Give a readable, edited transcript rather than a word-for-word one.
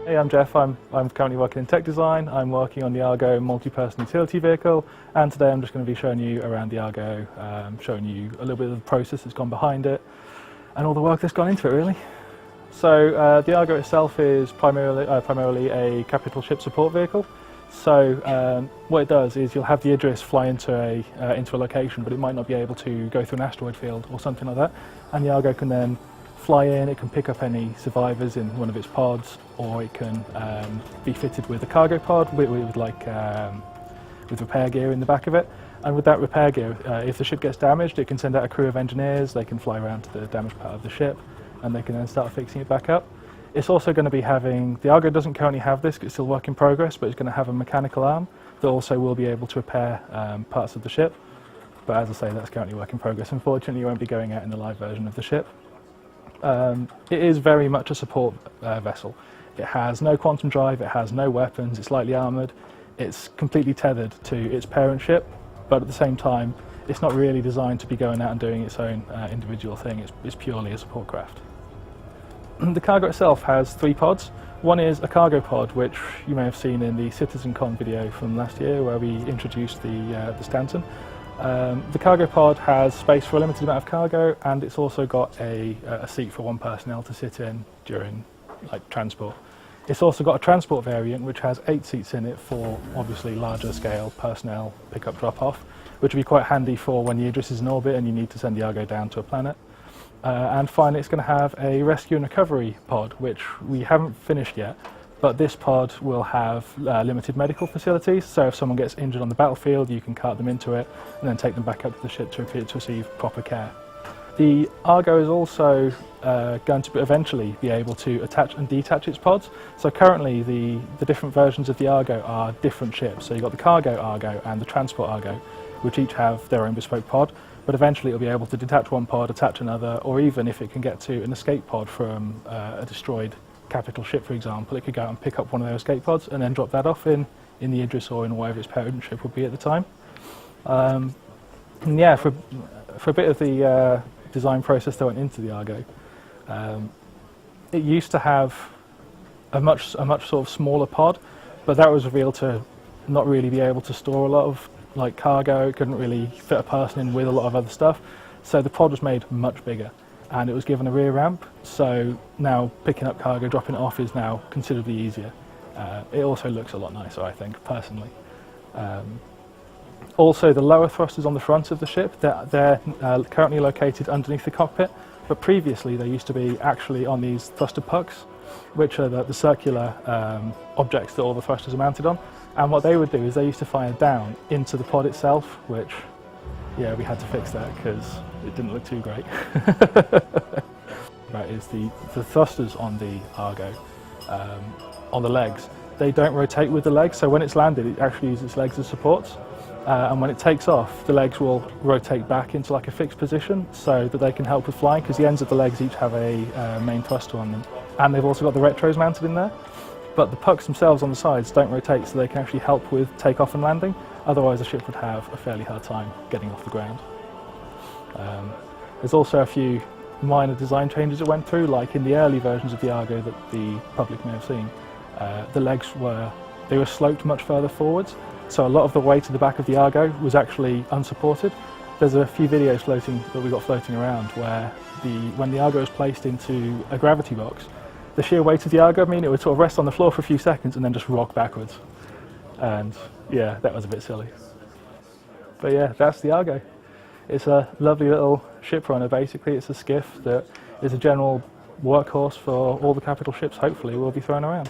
Hey, I'm Jeff. I'm currently working in tech design. I'm working on the Argo multi-person utility vehicle, and today I'm just going to be showing you around the Argo, showing you a little bit of the process that's gone behind it, and all the work that's gone into it, really. So the Argo itself is primarily a capital ship support vehicle. So what it does is you'll have the Idris fly into a location, but it might not be able to go through an asteroid field or something like that, and the Argo can then fly in. It can pick up any survivors in one of its pods, or it can be fitted with a cargo pod with repair gear in the back of it. And with that repair gear, if the ship gets damaged, it can send out a crew of engineers. They can fly around to the damaged part of the ship, and they can then start fixing it back up. It's also going to be having, the Argo doesn't currently have this, it's still work in progress, but it's going to have a mechanical arm that also will be able to repair parts of the ship. But as I say, that's currently work in progress. Unfortunately, it won't be going out in the live version of the ship. It is very much a support vessel. It has no quantum drive, it has no weapons, it's lightly armoured, it's completely tethered to its parent ship, but at the same time it's not really designed to be going out and doing its own individual thing. It's purely a support craft. The cargo itself has 3 pods. One is a cargo pod, which you may have seen in the CitizenCon video from last year where we introduced the Stanton. The cargo pod has space for a limited amount of cargo, and it's also got a seat for one personnel to sit in during transport. It's also got a transport variant which has 8 seats in it for obviously larger scale personnel pick-up drop-off, which would be quite handy for when the Idris is in orbit and you need to send the Argo down to a planet. And finally, it's going to have a rescue and recovery pod, which we haven't finished yet. But this pod will have limited medical facilities, so if someone gets injured on the battlefield, you can cart them into it and then take them back up to the ship to receive proper care. The Argo is also going to eventually be able to attach and detach its pods. So currently the different versions of the Argo are different ships. So you've got the cargo Argo and the transport Argo, which each have their own bespoke pod. But eventually it'll be able to detach one pod, attach another, or even if it can get to an escape pod from a destroyed capital ship, for example, it could go out and pick up one of those escape pods and then drop that off in the Idris or in whatever its parent ship would be at the time. And yeah, for a bit of the design process that went into the Argo, it used to have a much sort of smaller pod, but that was revealed to not really be able to store a lot of cargo. It couldn't really fit a person in with a lot of other stuff, so the pod was made much bigger. And it was given a rear ramp, so now picking up cargo, dropping it off is now considerably easier. It also looks a lot nicer, I think, personally. Also, the lower thrusters on the front of the ship, they're currently located underneath the cockpit, but previously they used to be actually on these thruster pucks, which are the circular objects that all the thrusters are mounted on. And what they would do is they used to fire down into the pod itself, which, yeah, we had to fix that because it didn't look too great. Right, is the thrusters on the Argo, on the legs, they don't rotate with the legs, so when it's landed it actually uses its legs as supports, and when it takes off the legs will rotate back into a fixed position so that they can help with flying, because the ends of the legs each have a main thruster on them, and they've also got the retros mounted in there. But the pucks themselves on the sides don't rotate, so they can actually help with takeoff and landing. Otherwise the ship would have a fairly hard time getting off the ground. There's also a few minor design changes that went through, like in the early versions of the Argo that the public may have seen. The legs were sloped much further forwards, so a lot of the weight of the back of the Argo was actually unsupported. There's a few videos that we got floating around where when the Argo is placed into a gravity box, the sheer weight of the Argo, it would sort of rest on the floor for a few seconds and then just rock backwards. And yeah, that was a bit silly. But yeah, that's the Argo. It's a lovely little ship runner, basically. It's a skiff that is a general workhorse for all the capital ships, hopefully, will be thrown around.